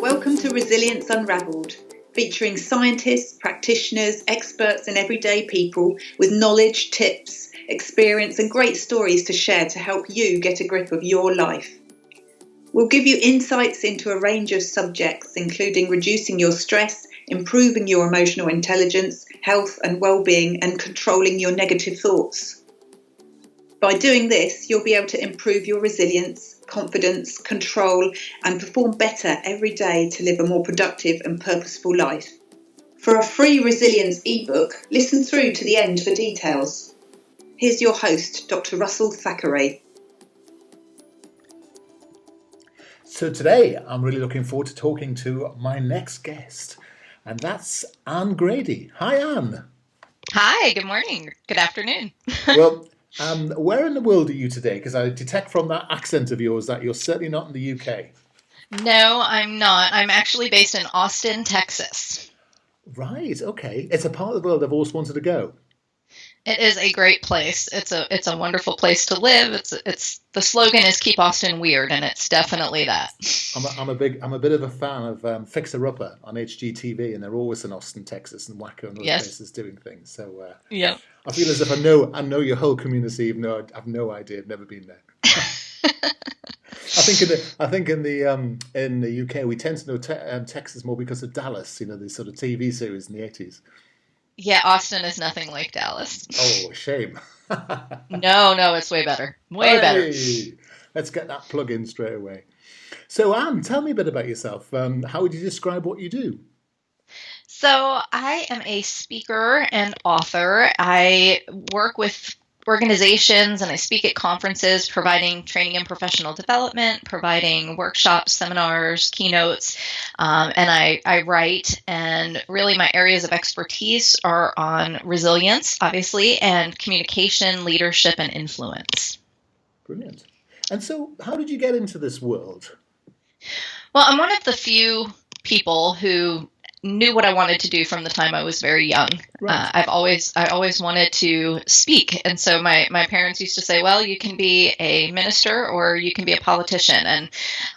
Welcome to Resilience Unravelled, featuring scientists, practitioners, experts and everyday people with knowledge, tips, experience and great stories to share to help you get a grip of your life. We'll give you insights into a range of subjects, including reducing your stress, improving your emotional intelligence, health and well-being, and controlling your negative thoughts. By doing this, you'll be able to improve your resilience, confidence, control, and perform better every day to live a more productive and purposeful life. For a free resilience ebook, listen through to the end for details. Here's your host, Dr. Russell Thackeray. So today, I'm really looking forward to talking to my next guest, and that's Anne Grady. Hi, Anne. Hi, good morning. Good afternoon. Well, where in the world are you today? Because I detect from that accent of yours that you're certainly not in the UK. No, I'm not. I'm actually based in Austin, Texas. Right, okay. It's a part of the world I've always wanted to go. It is a great place. It's a wonderful place to live. It's the slogan is keep Austin weird, and it's definitely that. I'm a bit of a fan of Fixer Upper on HGTV, and they're always in Austin, Texas, and Waco and other places doing things. So yeah, I feel as if I know your whole community, even though I've no idea. I've never been there. I think in the UK we tend to know Texas more because of Dallas. You know, these sort of TV series in the 80s. Yeah, Austin is nothing like Dallas. Oh, shame. No, it's way better. Way better. Let's get that plug in straight away. So, Anne, tell me a bit about yourself. How would you describe what you do? So I am a speaker and author. I work with organizations and I speak at conferences, providing training and professional development, providing workshops, seminars, keynotes, and I write. And really my areas of expertise are on resilience, obviously, and communication, leadership, and influence. Brilliant. And so how did you get into this world? Well, I'm one of the few people who knew what I wanted to do from the time I was very young. Right. I always wanted to speak. And so my parents used to say, well, you can be a minister or you can be a politician. And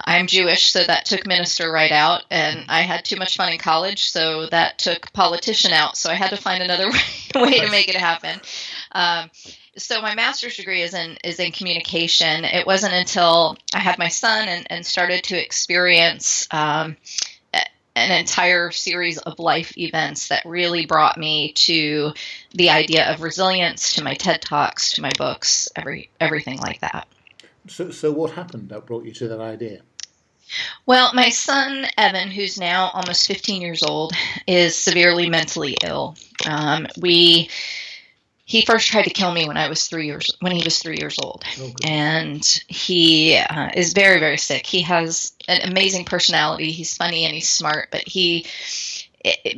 I'm Jewish, so that took minister right out. And I had too much fun in college, so that took politician out. So I had to find another way to make it happen. So my master's degree is in communication. It wasn't until I had my son and started to experience an entire series of life events that really brought me to the idea of resilience, to my TED Talks, to my books, everything like that. So what happened that brought you to that idea? Well, my son, Evan, who's now almost 15 years old, is severely mentally ill. He first tried to kill me when he was 3 years old. Okay. And he is very, very sick. He has an amazing personality. He's funny and he's smart, but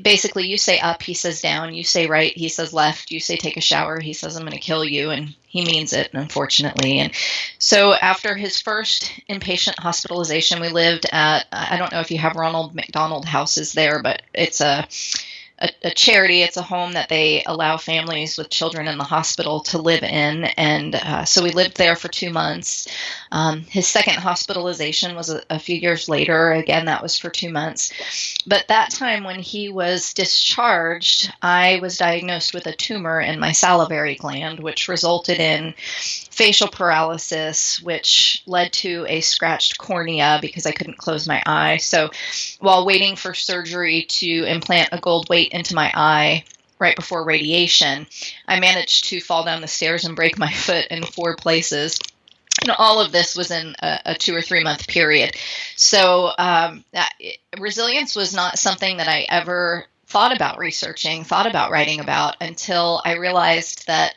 basically you say up, he says down, you say right, he says left, you say take a shower, he says I'm going to kill you, and he means it, unfortunately. And so after his first inpatient hospitalization, we lived at, I don't know if you have Ronald McDonald houses there, but it's a charity. It's a home that they allow families with children in the hospital to live in. And so we lived there for 2 months. His second hospitalization was a few years later. Again, that was for 2 months. But that time when he was discharged, I was diagnosed with a tumor in my salivary gland, which resulted in facial paralysis, which led to a scratched cornea because I couldn't close my eye. So while waiting for surgery to implant a gold weight into my eye right before radiation, I managed to fall down the stairs and break my foot in 4 places. And all of this was in a 2 or 3 month period. So resilience was not something that I ever thought about researching, thought about writing about, until I realized that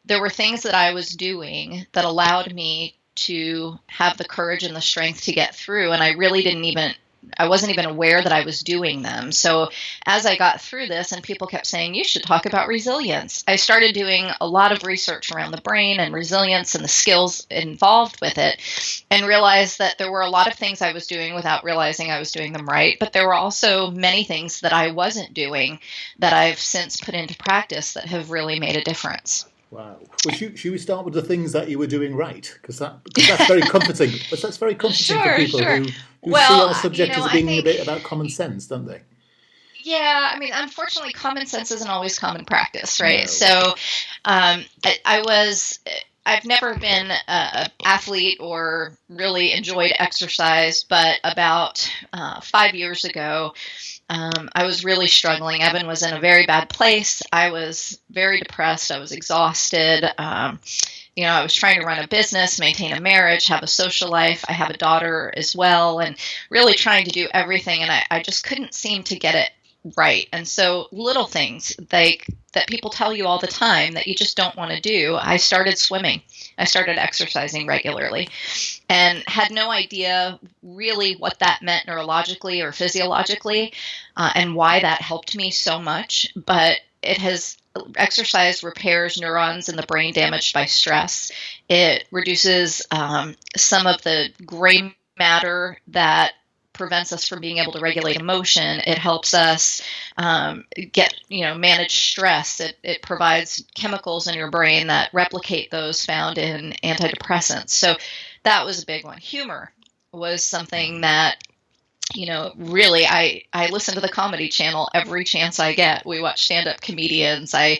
there were things that I was doing that allowed me to have the courage and the strength to get through. And I wasn't even aware that I was doing them. So as I got through this and people kept saying, you should talk about resilience, I started doing a lot of research around the brain and resilience and the skills involved with it, and realized that there were a lot of things I was doing without realizing I was doing them right. But there were also many things that I wasn't doing that I've since put into practice that have really made a difference. Wow. Well, should we start with the things that you were doing right? Because that's very comforting. But that's very comforting for Sure, people sure. who see Well, our subject as I being a think, bit about common sense, don't they? yeah, I mean, unfortunately, common sense isn't always common practice, right? No. So, I've never been a athlete or really enjoyed exercise, but about 5 years ago, I was really struggling. Evan was in a very bad place. I was very depressed. I was exhausted. I was trying to run a business, maintain a marriage, have a social life. I have a daughter as well, and really trying to do everything. And I just couldn't seem to get it right. And so little things like that people tell you all the time that you just don't want to do. I started swimming. I started exercising regularly and had no idea really what that meant neurologically or physiologically, and why that helped me so much. But exercise repairs neurons in the brain damaged by stress. It reduces some of the gray matter that prevents us from being able to regulate emotion. It helps us manage stress. It provides chemicals in your brain that replicate those found in antidepressants. So that was a big one. Humor was something that, really, I listen to the Comedy Channel every chance I get. We watch stand-up comedians. I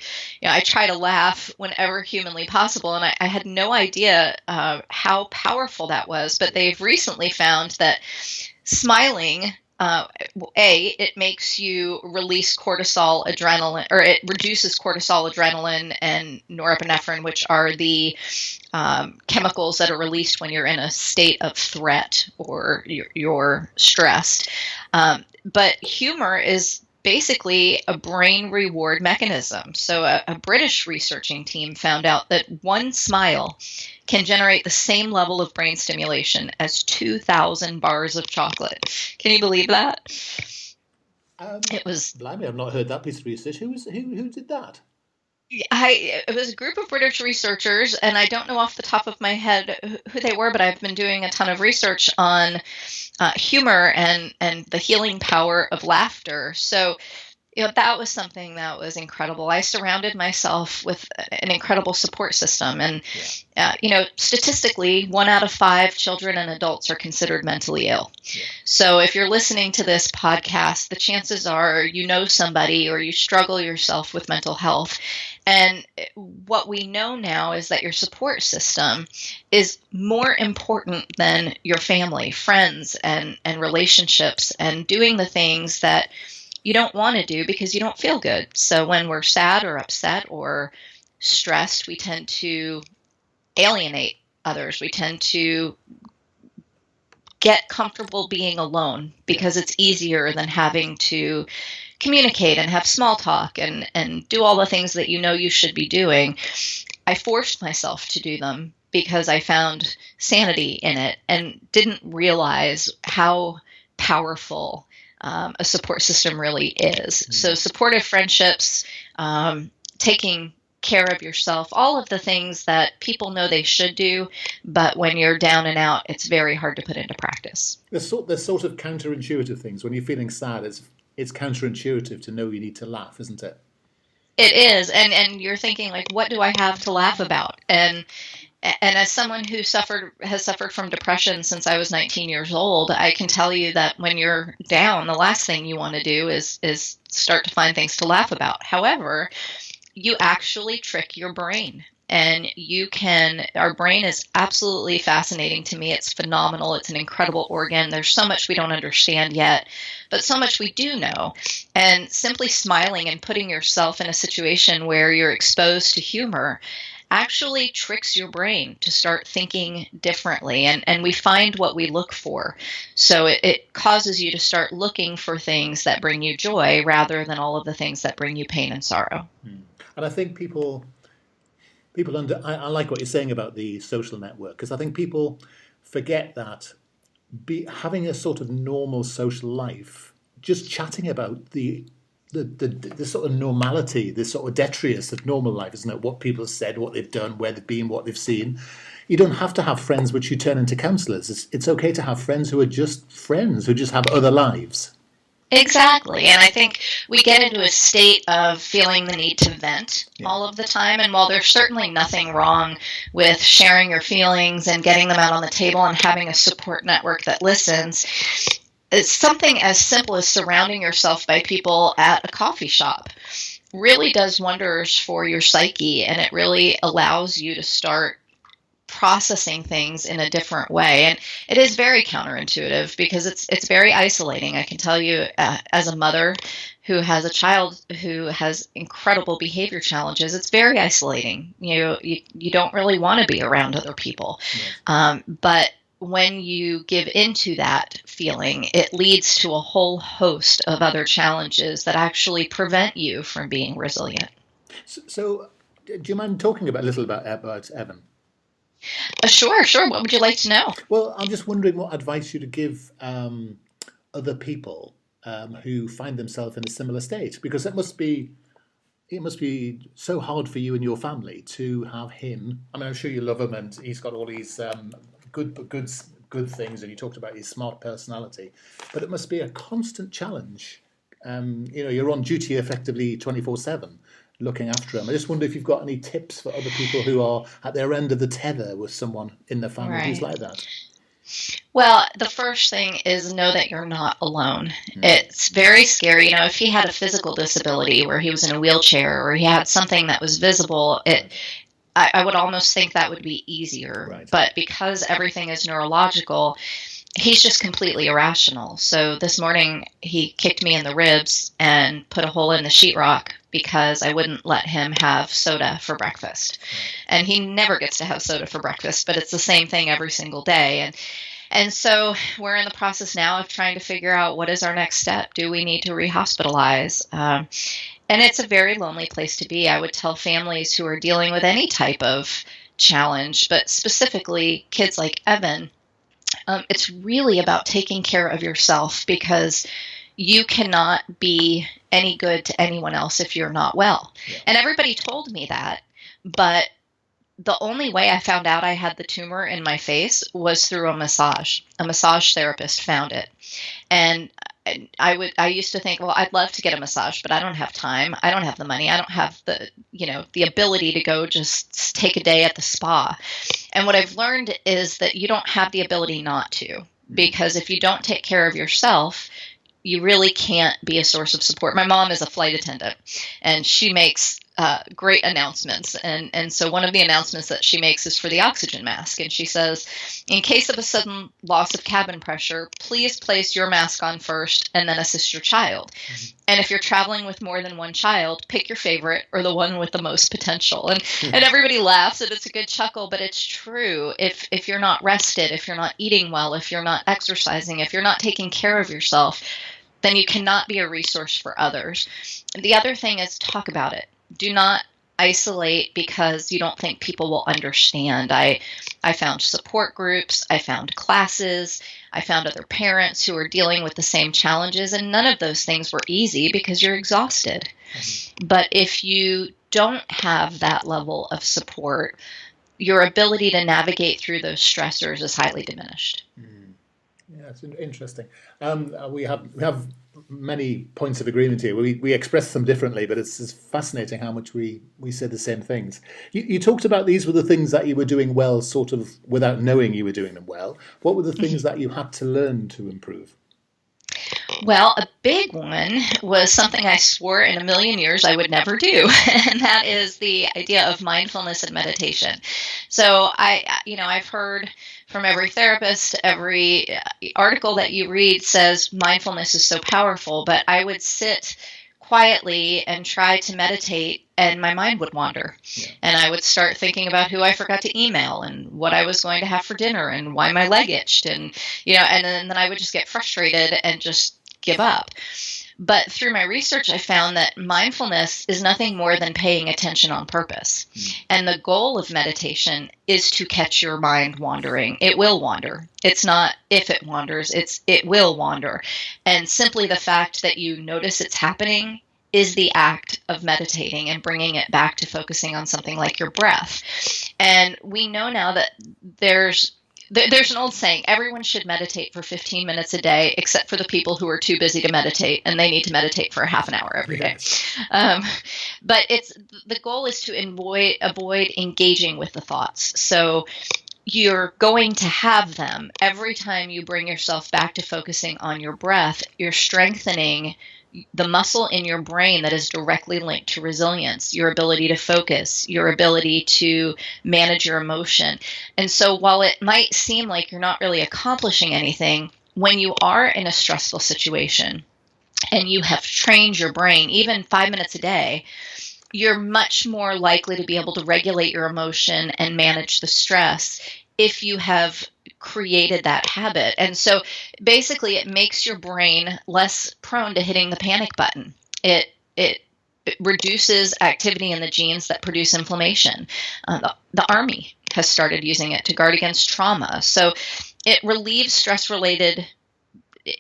try to laugh whenever humanly possible, and I had no idea how powerful that was. But they've recently found that smiling, it makes you release cortisol, adrenaline, or it reduces cortisol, adrenaline, and norepinephrine, which are the chemicals that are released when you're in a state of threat or you're stressed. But humor is basically a brain reward mechanism. So a British researching team found out that one smile can generate the same level of brain stimulation as 2,000 bars of chocolate. Can you believe that? It was. Blimey, I've not heard that piece of research. Who did that? It was a group of British researchers, and I don't know off the top of my head who they were, but I've been doing a ton of research on humor and the healing power of laughter. So, that was something that was incredible. I surrounded myself with an incredible support system. And, statistically, 1 out of 5 children and adults are considered mentally ill. Yeah. So if you're listening to this podcast, the chances are you know somebody or you struggle yourself with mental health. And what we know now is that your support system is more important than your family, friends, and relationships, and doing the things that you don't want to do because you don't feel good. So when we're sad or upset or stressed, we tend to alienate others. We tend to get comfortable being alone because it's easier than having to communicate and have small talk and do all the things that you should be doing. I forced myself to do them because I found sanity in it and didn't realize how powerful a support system really is. Mm-hmm. So supportive friendships, taking care of yourself, all of the things that people know they should do, but when you're down and out, it's very hard to put into practice. There's sort of counterintuitive things. When you're feeling sad, it's counterintuitive to know you need to laugh, isn't it? It is, and you're thinking, like, what do I have to laugh about? And as someone who has suffered from depression since I was 19 years old, I can tell you that when you're down, the last thing you want to do is start to find things to laugh about. However, you actually trick your brain. And our brain is absolutely fascinating to me. It's phenomenal. It's an incredible organ. There's so much we don't understand yet, but so much we do know. And simply smiling and putting yourself in a situation where you're exposed to humor actually tricks your brain to start thinking differently. And we find what we look for. So it causes you to start looking for things that bring you joy rather than all of the things that bring you pain and sorrow. And I think people I like what you're saying about the social network, because I think people forget that having a sort of normal social life, just chatting about the sort of normality, the sort of detritus of normal life, isn't it? What people have said, what they've done, where they've been, what they've seen. You don't have to have friends which you turn into counsellors. It's okay to have friends who are just friends, who just have other lives. Exactly. And I think we get into a state of feeling the need to vent all of the time. And while there's certainly nothing wrong with sharing your feelings and getting them out on the table and having a support network that listens, it's something as simple as surrounding yourself by people at a coffee shop really does wonders for your psyche, and it really allows you to start processing things in a different way. And it is very counterintuitive because it's very isolating. I can tell you, as a mother who has a child who has incredible behavior challenges, it's very isolating. You don't really want to be around other people. Yes. But when you give into that feeling, it leads to a whole host of other challenges that actually prevent you from being resilient. So do you mind talking a little about Evan? Sure. What would you like to know? Well, I'm just wondering what advice you'd give other people who find themselves in a similar state, because it must be so hard for you and your family to have him. I mean, I'm sure you love him, and he's got all these good things, and you talked about his smart personality, but it must be a constant challenge. You're on duty effectively 24/7. Looking after him. I just wonder if you've got any tips for other people who are at their end of the tether with someone in their family who's like that. Well, the first thing is know that you're not alone. It's very scary. If he had a physical disability where he was in a wheelchair or he had something that was visible, I would almost think that would be easier. Right. But because everything is neurological, he's just completely irrational. So this morning he kicked me in the ribs and put a hole in the sheetrock because I wouldn't let him have soda for breakfast. And he never gets to have soda for breakfast, but it's the same thing every single day. And so we're in the process now of trying to figure out what is our next step. Do we need to rehospitalize? And it's a very lonely place to be. I would tell families who are dealing with any type of challenge, but specifically kids like Evan, it's really about taking care of yourself, because you cannot be any good to anyone else if you're not well. Yeah. And everybody told me that, but the only way I found out I had the tumor in my face was through a massage. A massage therapist found it. And I used to think, well, I'd love to get a massage, but I don't have time. I don't have the money. I don't have the ability to go just take a day at the spa. And what I've learned is that you don't have the ability not to, because if you don't take care of yourself, you really can't be a source of support. My mom is a flight attendant, and she makes great announcements. And so one of the announcements that she makes is for the oxygen mask. And she says, in case of a sudden loss of cabin pressure, please place your mask on first and then assist your child. Mm-hmm. And if you're traveling with more than one child, pick your favorite or the one with the most potential. And everybody laughs, and it's a good chuckle, but it's true. If you're not rested, if you're not eating well, if you're not exercising, if you're not taking care of yourself, then you cannot be a resource for others. And the other thing is, talk about it. Do not isolate because you don't think people will understand. I found support groups, I found classes, I found other parents who are dealing with the same challenges, and none of those things were easy because you're exhausted. Mm-hmm. But if you don't have that level of support, your ability to navigate through those stressors is highly diminished. Mm. Yeah, it's interesting. We have many points of agreement here. We express them differently, but it's fascinating how much we say the same things. You talked about these were the things that you were doing well, sort of without knowing you were doing them well. What were the things that you had to learn to improve? Well, a big one was something I swore in a million years I would never do, and that is the idea of mindfulness and meditation. So I've heard from every therapist, every article that you read says mindfulness is so powerful, but I would sit quietly and try to meditate, and my mind would wander. Yeah. And I would start thinking about who I forgot to email and what I was going to have for dinner and why my leg itched, and then I would just get frustrated and just give up. But through my research, I found that mindfulness is nothing more than paying attention on purpose. And the goal of meditation is to catch your mind wandering. It will wander. It's not if it wanders, it will wander. And simply the fact that you notice it's happening is the act of meditating and bringing it back to focusing on something like your breath. And we know now that there's There's an old saying, everyone should meditate for 15 minutes a day, except for the people who are too busy to meditate, and they need to meditate for a half an hour every day. But the goal is to avoid engaging with the thoughts. So you're going to have them. Every time you bring yourself back to focusing on your breath, you're strengthening the muscle in your brain that is directly linked to resilience, your ability to focus, your ability to manage your emotion. And so while it might seem like you're not really accomplishing anything, when you are in a stressful situation and you have trained your brain, even 5 minutes a day, you're much more likely to be able to regulate your emotion and manage the stress if you have created that habit. And so basically it makes your brain less prone to hitting the panic button. It reduces activity in the genes that produce inflammation. The Army has started using it to guard against trauma. So it relieves stress-related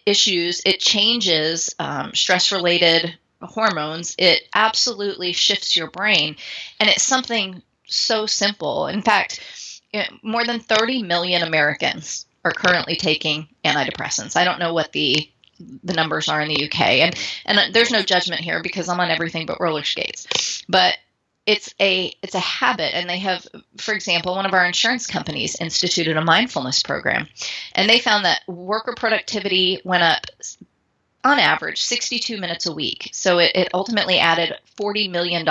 issues. It changes stress-related hormones. It absolutely shifts your brain. And it's something so simple. In fact, more than 30 million Americans are currently taking antidepressants. I don't know what the numbers are in the UK. And there's no judgment here because I'm on everything but roller skates. But it's a habit. And they have, for example, one of our insurance companies instituted a mindfulness program. And they found that worker productivity went up on average 62 minutes a week. So it ultimately added $40 million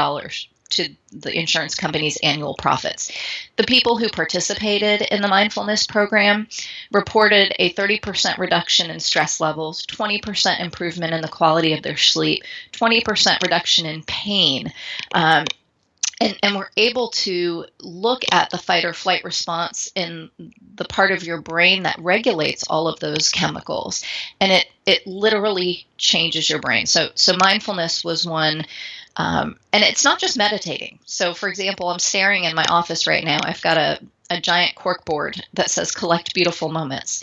to the insurance company's annual profits. The people who participated in the mindfulness program reported a 30% reduction in stress levels, 20% improvement in the quality of their sleep, 20% reduction in pain. And we're able to look at the fight or flight response in the part of your brain that regulates all of those chemicals. And it literally changes your brain. So mindfulness was one. And it's not just meditating. So, for example, I'm staring in my office right now. I've got a giant cork board that says collect beautiful moments.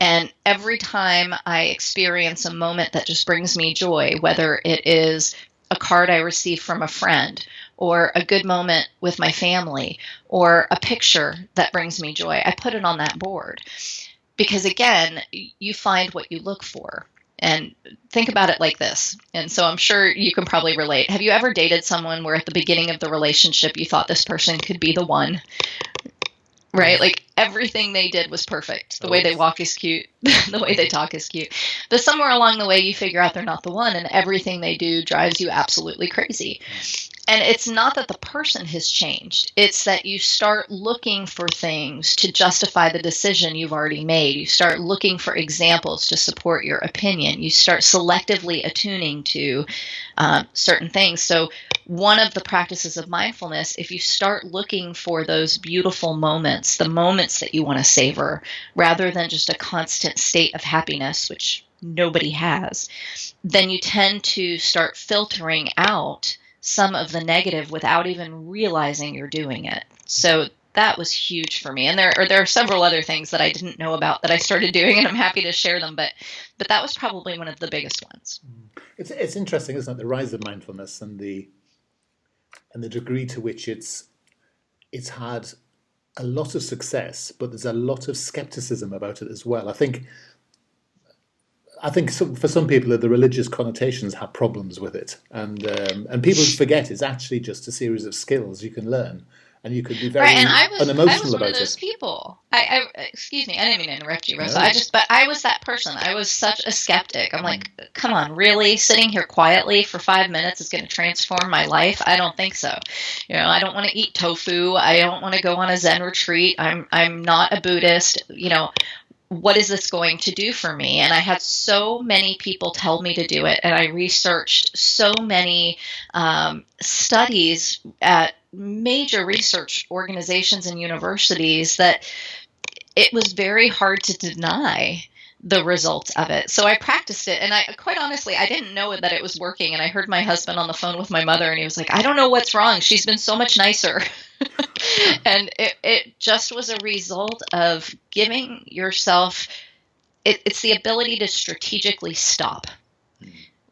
And every time I experience a moment that just brings me joy, whether it is a card I received from a friend, or a good moment with my family, or a picture that brings me joy, I put it on that board. Because again, you find what you look for. And think about it like this. And so I'm sure you can probably relate. Have you ever dated someone where at the beginning of the relationship, you thought this person could be the one? Right? Like everything they did was perfect. The way they walk is cute. The way they talk is cute. But somewhere along the way, you figure out they're not the one, and everything they do drives you absolutely crazy. And it's not that the person has changed. It's that you start looking for things to justify the decision you've already made. You start looking for examples to support your opinion. You start selectively attuning to certain things. So one of the practices of mindfulness, if you start looking for those beautiful moments, the moments that you want to savor, rather than just a constant state of happiness, which nobody has, then you tend to start filtering out some of the negative without even realizing you're doing it. So that was huge for me. And there are several other things that I didn't know about that I started doing, and I'm happy to share them. But that was probably one of the biggest ones. It's interesting, isn't it? The rise of mindfulness and the degree to which it's had a lot of success, but there's a lot of skepticism about it as well. I think for some people, the religious connotations have problems with it, and people forget it's actually just a series of skills you can learn, and you could be very unemotional about it. I was one of those people. Excuse me, I didn't mean to interrupt you, Rosa. No. But I was that person. I was such a skeptic. I'm like, come on, really? Sitting here quietly for 5 minutes is going to transform my life? I don't think so. I don't want to eat tofu. I don't want to go on a Zen retreat. I'm not a Buddhist. What is this going to do for me? And I had so many people tell me to do it. And I researched so many studies at major research organizations and universities that it was very hard to deny the results of it. So I practiced it. And quite honestly, I didn't know that it was working. And I heard my husband on the phone with my mother, and he was like, I don't know what's wrong. She's been so much nicer. And it just was a result of giving yourself, it's the ability to strategically stop.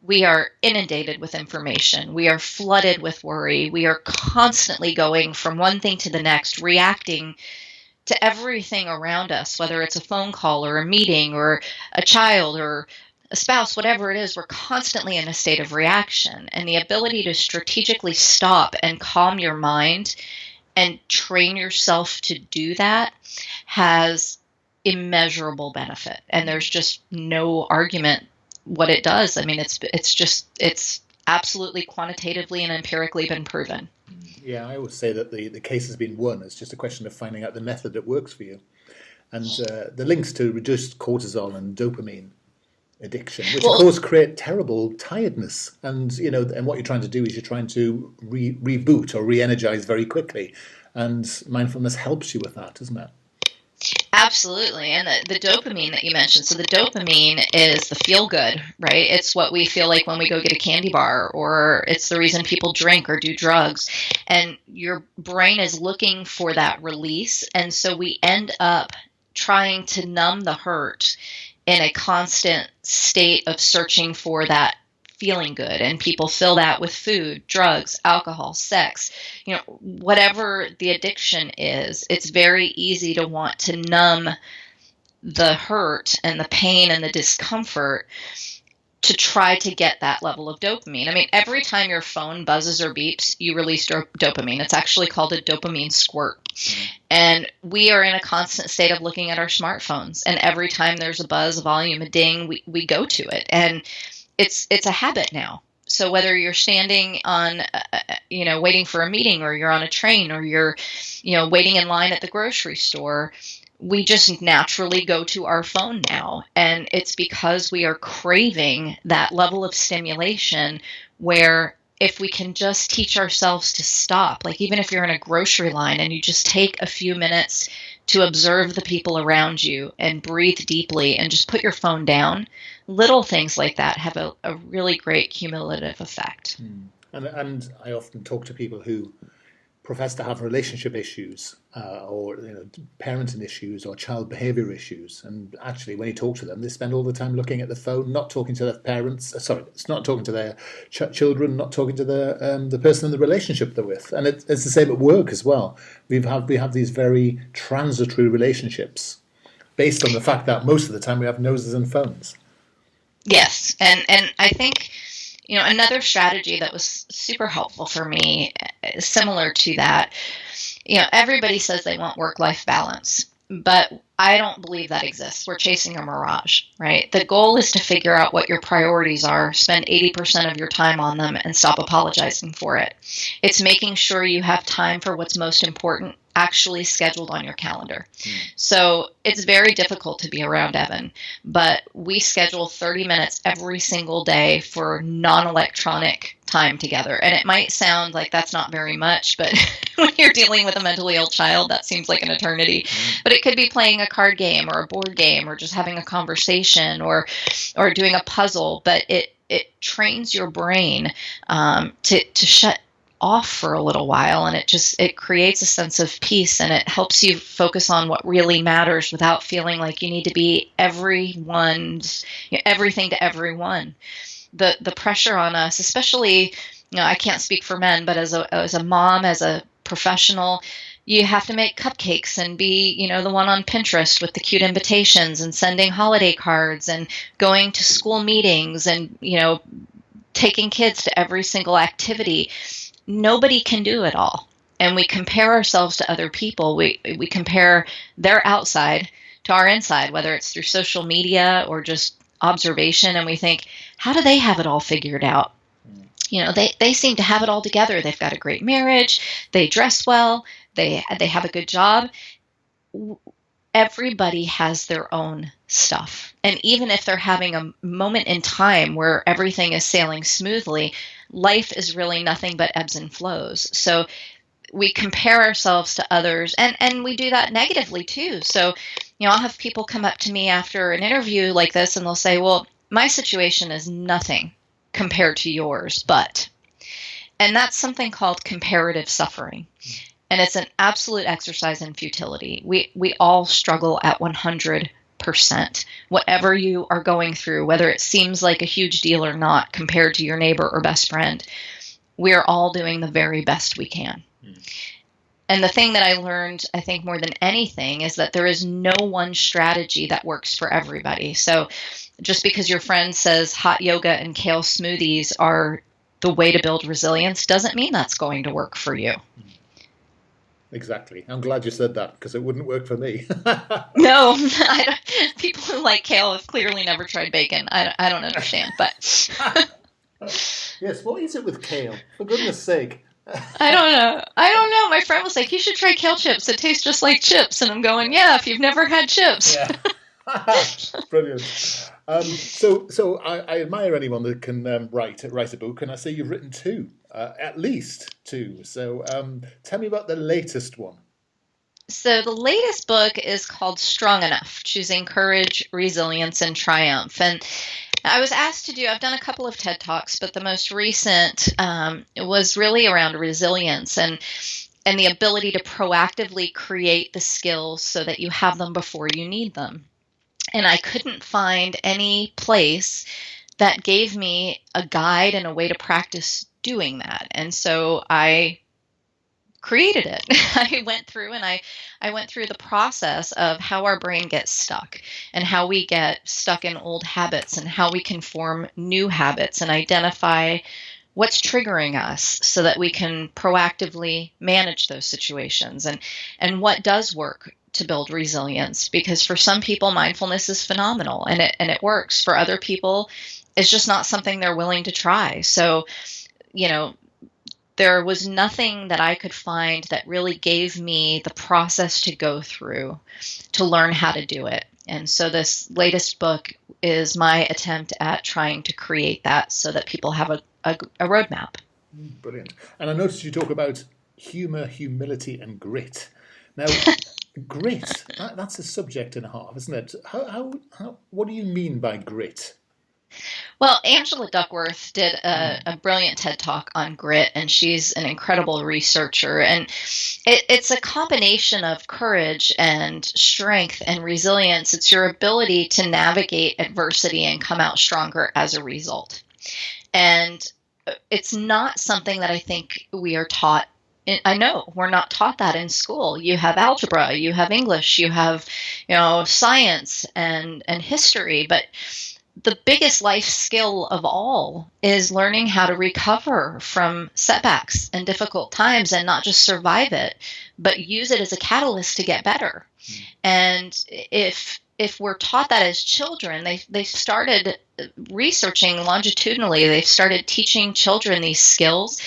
We are inundated with information. We are flooded with worry. We are constantly going from one thing to the next, reacting to everything around us, whether it's a phone call or a meeting or a child or a spouse, whatever it is, we're constantly in a state of reaction. And the ability to strategically stop and calm your mind and train yourself to do that has immeasurable benefit. And there's just no argument what it does. I mean, it's absolutely quantitatively and empirically been proven. Yeah, I always say that the case has been won. It's just a question of finding out the method that works for you. And the links to reduced cortisol and dopamine addiction, which of course create terrible tiredness. And, and what you're trying to do is you're trying to reboot or re-energize very quickly. And mindfulness helps you with that, doesn't it? Absolutely. And the dopamine that you mentioned. So the dopamine is the feel good, right? It's what we feel like when we go get a candy bar, or it's the reason people drink or do drugs. And your brain is looking for that release. And so we end up trying to numb the hurt in a constant state of searching for that feeling good. And people fill that with food, drugs, alcohol, sex, whatever the addiction is. It's very easy to want to numb the hurt and the pain and the discomfort to try to get that level of dopamine. I mean, every time your phone buzzes or beeps, you release dopamine. It's actually called a dopamine squirt. And we are in a constant state of looking at our smartphones. And every time there's a buzz, a volume, a ding, we go to it. And it's a habit now. So whether you're standing on, waiting for a meeting, or you're on a train, or you're, waiting in line at the grocery store, we just naturally go to our phone now. And it's because we are craving that level of stimulation where if we can just teach ourselves to stop, like even if you're in a grocery line and you just take a few minutes to observe the people around you and breathe deeply and just put your phone down, little things like that have a really great cumulative effect. And I often talk to people who profess to have relationship issues or parenting issues or child behavior issues, and actually when you talk to them, they spend all the time looking at the phone, not talking to their parents. It's not talking to their children, not talking to the person in the relationship they're with. And it's the same at work as well. We have these very transitory relationships based on the fact that most of the time we have noses and phones. Yes, and I think another strategy that was super helpful for me, similar to that, everybody says they want work-life balance, but I don't believe that exists. We're chasing a mirage, right? The goal is to figure out what your priorities are, spend 80% of your time on them, and stop apologizing for it. It's making sure you have time for what's most important actually scheduled on your calendar. So it's very difficult to be around Evan, but we schedule 30 minutes every single day for non-electronic time together. And it might sound like that's not very much, but when you're dealing with a mentally ill child, that seems like an eternity. But it could be playing a card game or a board game or just having a conversation or doing a puzzle, but it trains your brain to shut off for a little while, and it creates a sense of peace, and it helps you focus on what really matters without feeling like you need to be everything to everyone. The pressure on us, especially, I can't speak for men, but as a mom, as a professional, you have to make cupcakes and be, the one on Pinterest with the cute invitations and sending holiday cards and going to school meetings and, taking kids to every single activity. Nobody can do it all. And we compare ourselves to other people. We compare their outside to our inside, whether it's through social media or just observation. And we think, how do they have it all figured out? They seem to have it all together. They've got a great marriage. They dress well. They have a good job. Everybody has their own stuff. And even if they're having a moment in time where everything is sailing smoothly, life is really nothing but ebbs and flows. So we compare ourselves to others, and we do that negatively too. So, I'll have people come up to me after an interview like this, and they'll say, well, my situation is nothing compared to yours, and that's something called comparative suffering. And it's an absolute exercise in futility. We all struggle at 100%. Whatever you are going through, whether it seems like a huge deal or not compared to your neighbor or best friend, we are all doing the very best we can. And the thing that I learned, I think more than anything, is that there is no one strategy that works for everybody. So just because your friend says hot yoga and kale smoothies are the way to build resilience doesn't mean that's going to work for you. Exactly. I'm glad you said that, because it wouldn't work for me. No, people who like kale have clearly never tried bacon. I don't understand, but Yes, what is it with kale? For goodness sake. I don't know. My friend was like, you should try kale chips. It tastes just like chips. And I'm going, yeah, if you've never had chips. Yeah. Brilliant. So I admire anyone that can write a book, and I see you've written two, at least two. So tell me about the latest one. So the latest book is called Strong Enough: Choosing Courage, Resilience, and Triumph. And I've done a couple of TED Talks, but the most recent was really around resilience and the ability to proactively create the skills so that you have them before you need them. And I couldn't find any place that gave me a guide and a way to practice doing that. And so I created it. I went through the process of how our brain gets stuck and how we get stuck in old habits and how we can form new habits and identify what's triggering us so that we can proactively manage those situations and what does work to build resilience. Because for some people, mindfulness is phenomenal and it works. For other people, it's just not something they're willing to try. So, there was nothing that I could find that really gave me the process to go through to learn how to do it. And so this latest book is my attempt at trying to create that so that people have a roadmap. Brilliant. And I noticed you talk about humor, humility, and grit. Now, grit, that's a subject and a half, isn't it? What do you mean by grit? Well, Angela Duckworth did a brilliant TED Talk on grit, and she's an incredible researcher. And it's a combination of courage and strength and resilience. It's your ability to navigate adversity and come out stronger as a result. And it's not something that I think we are taught. I know we're not taught that in school. You have algebra, you have English, you have, science and history, but the biggest life skill of all is learning how to recover from setbacks and difficult times and not just survive it, but use it as a catalyst to get better. And if we're taught that as children, they've started researching longitudinally. They've started teaching children these skills.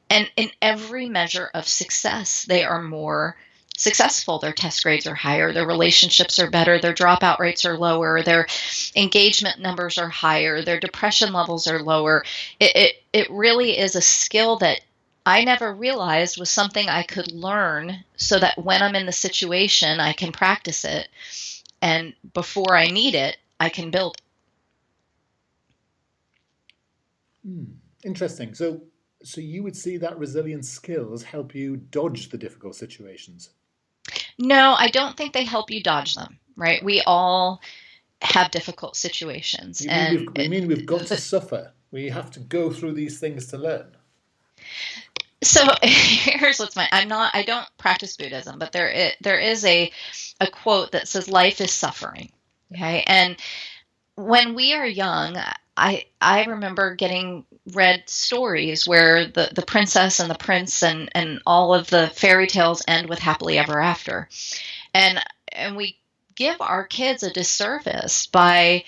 And in every measure of success, they are more successful. Their test grades are higher, their relationships are better, their dropout rates are lower, their engagement numbers are higher, their depression levels are lower. It really is a skill that I never realized was something I could learn so that when I'm in the situation, I can practice it. And before I need it, I can build it. Interesting. So you would see that resilience skills help you dodge the difficult situations? No, I don't think they help you dodge them, right? We all have difficult situations. You mean we've got to suffer? We have to go through these things to learn? So here's what's I don't practice Buddhism, but there is a quote that says life is suffering. Okay. And when we are young, I remember getting read stories where the princess and the prince and all of the fairy tales end with happily ever after. And we give our kids a disservice by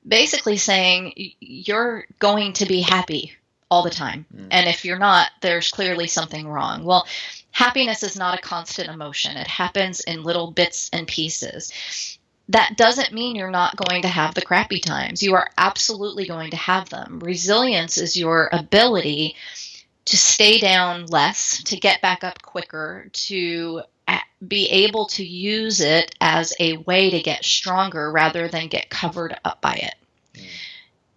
basically saying you're going to be happy all the time. And if you're not, there's clearly something wrong. Well, happiness is not a constant emotion. It happens in little bits and pieces. That doesn't mean you're not going to have the crappy times. You are absolutely going to have them. Resilience is your ability to stay down less, to get back up quicker, to be able to use it as a way to get stronger rather than get covered up by it.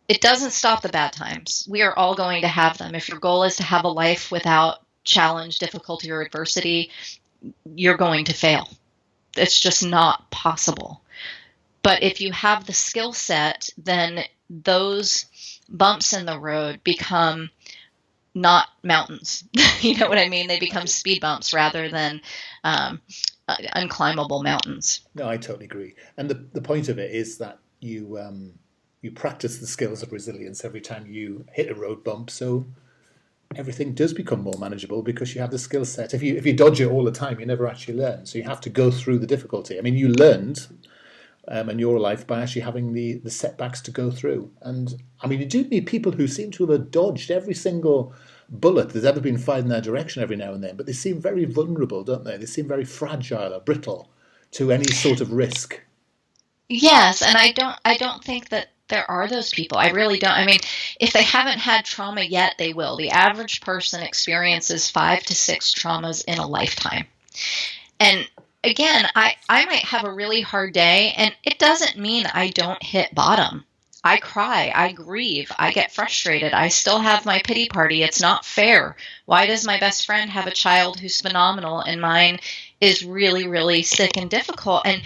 It doesn't stop the bad times. We are all going to have them. If your goal is to have a life without challenge, difficulty, or adversity, you're going to fail. It's just not possible. But if you have the skill set, then those bumps in the road become not mountains. You know what I mean? They become speed bumps rather than unclimbable mountains. No, I totally agree. And the point of it is that you practice the skills of resilience every time you hit a road bump. So everything does become more manageable because you have the skill set. If you dodge it all the time, you never actually learn. So you have to go through the difficulty. I mean, you learned in your life by actually having the setbacks to go through. And I mean, you do meet people who seem to have dodged every single bullet that's ever been fired in their direction every now and then, but they seem very vulnerable, don't they? They seem very fragile or brittle to any sort of risk. Yes, and I don't think that there are those people. I really don't. I mean, if they haven't had trauma yet, they will. The average person experiences 5 to 6 traumas in a lifetime. And again, I might have a really hard day, and it doesn't mean I don't hit bottom. I cry, I grieve, I get frustrated, I still have my pity party. It's not fair. Why does my best friend have a child who's phenomenal and mine is really, really sick and difficult? And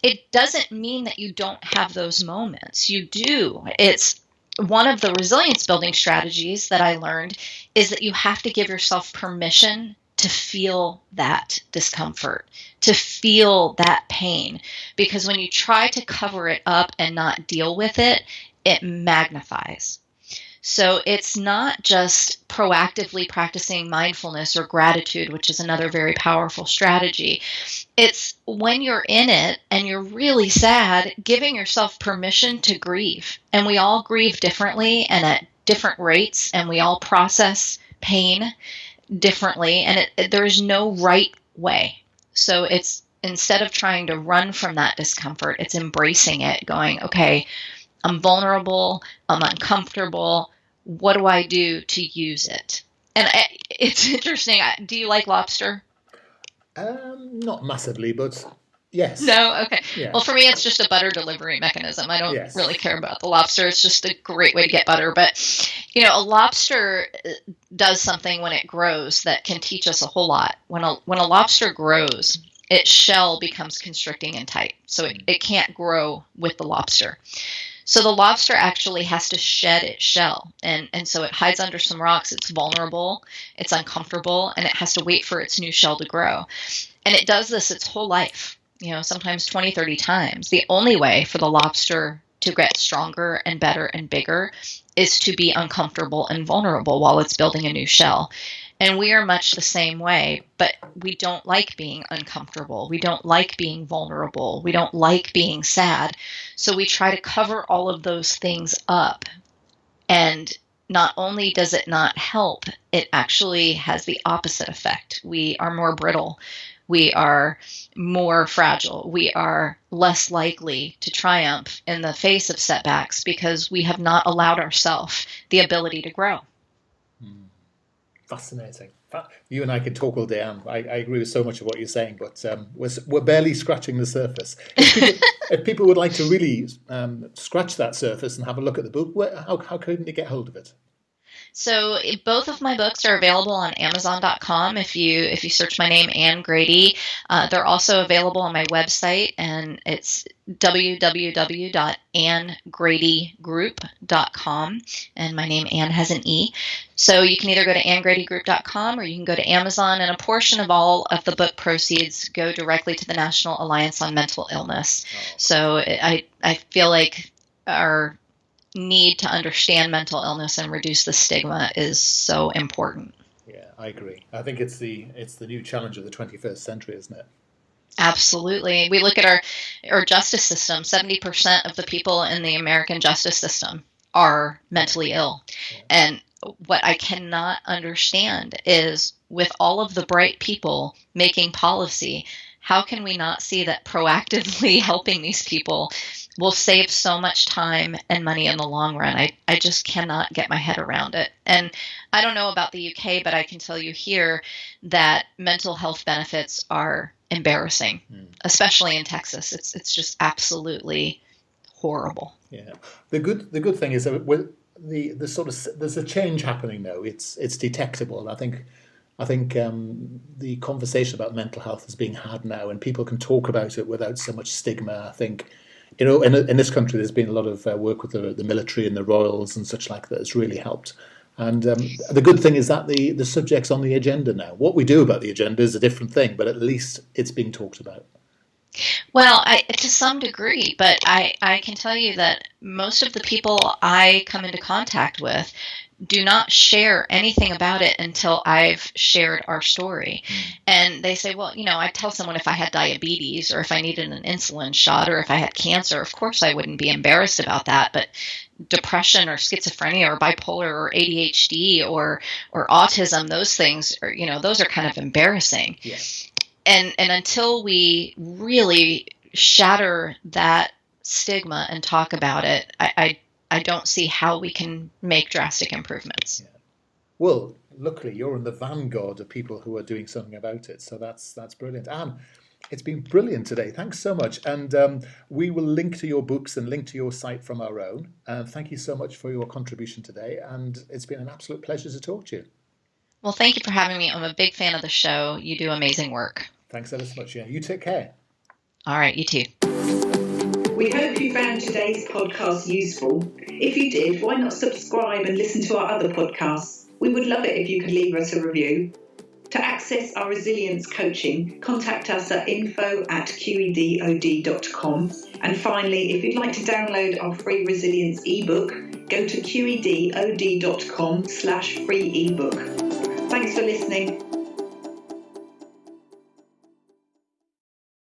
it doesn't mean that you don't have those moments. You do. It's one of the resilience building strategies that I learned is that you have to give yourself permission to feel that discomfort, to feel that pain. Because when you try to cover it up and not deal with it, it magnifies. So it's not just proactively practicing mindfulness or gratitude, which is another very powerful strategy. It's when you're in it and you're really sad, giving yourself permission to grieve. And we all grieve differently and at different rates, and we all process pain differently, and there's no right way. So it's instead of trying to run from that discomfort, it's embracing it, going, okay, I'm vulnerable, I'm uncomfortable. What do I do to use it? And it's interesting. Do you like lobster? Not massively, but yes. No? Okay. Yeah. Well, for me, it's just a butter delivery mechanism. I don't really care about the lobster. It's just a great way to get butter. But, a lobster does something when it grows that can teach us a whole lot. When a lobster grows, its shell becomes constricting and tight. So it can't grow with the lobster. So the lobster actually has to shed its shell. And so it hides under some rocks. It's vulnerable. It's uncomfortable. And it has to wait for its new shell to grow. And it does this its whole life, sometimes 20, 30 times. The only way for the lobster to get stronger and better and bigger is to be uncomfortable and vulnerable while it's building a new shell. And we are much the same way, but we don't like being uncomfortable. We don't like being vulnerable. We don't like being sad. So we try to cover all of those things up. And not only does it not help, it actually has the opposite effect. We are more brittle. We are more fragile. We are less likely to triumph in the face of setbacks because we have not allowed ourselves the ability to grow. Fascinating. You and I could talk all day. I agree with so much of what you're saying, but we're barely scratching the surface. If people would like to really scratch that surface and have a look at the book, how can they get hold of it? So both of my books are available on Amazon.com. If you search my name, Anne Grady, they're also available on my website, and it's www.annegradygroup.com. And my name, Anne, has an E. So you can either go to annegradygroup.com or you can go to Amazon, and a portion of all of the book proceeds go directly to the National Alliance on Mental Illness. So I feel like our need to understand mental illness and reduce the stigma is so important. Yeah, I agree. I think it's the new challenge of the 21st century, isn't it? Absolutely. We look at our justice system. 70% of the people in the American justice system are mentally ill. Yeah. And what I cannot understand is, with all of the bright people making policy, how can we not see that proactively helping these people will save so much time and money in the long run? I just cannot get my head around it. And I don't know about the UK, but I can tell you here that mental health benefits are embarrassing, especially in Texas. It's just absolutely horrible. Yeah. The good thing is that with the sort of, there's a change happening now. It's detectable. I think the conversation about mental health is being had now, and people can talk about it without so much stigma. I think, in this country, there's been a lot of work with the military and the royals and such like that has really helped. And the good thing is that the subject's on the agenda now. What we do about the agenda is a different thing, but at least it's being talked about. Well, to some degree, but I can tell you that most of the people I come into contact with do not share anything about it until I've shared our story. And they say, well, I'd tell someone if I had diabetes or if I needed an insulin shot or if I had cancer, of course I wouldn't be embarrassed about that. But depression or schizophrenia or bipolar or ADHD or autism, those things are, those are kind of embarrassing. Yeah. And until we really shatter that stigma and talk about it, I don't see how we can make drastic improvements. Yeah. Well, luckily you're in the vanguard of people who are doing something about it. So that's brilliant. Anne, it's been brilliant today. Thanks so much. And we will link to your books and link to your site from our own. Thank you so much for your contribution today. And it's been an absolute pleasure to talk to you. Well, thank you for having me. I'm a big fan of the show. You do amazing work. Thanks ever so much. Yeah. You take care. All right, you too. We hope you found today's podcast useful. If you did, why not subscribe and listen to our other podcasts? We would love it if you could leave us a review. To access our resilience coaching, contact us at info@qedod.com. And finally, if you'd like to download our free resilience ebook, go to qedod.com/free ebook. Thanks for listening.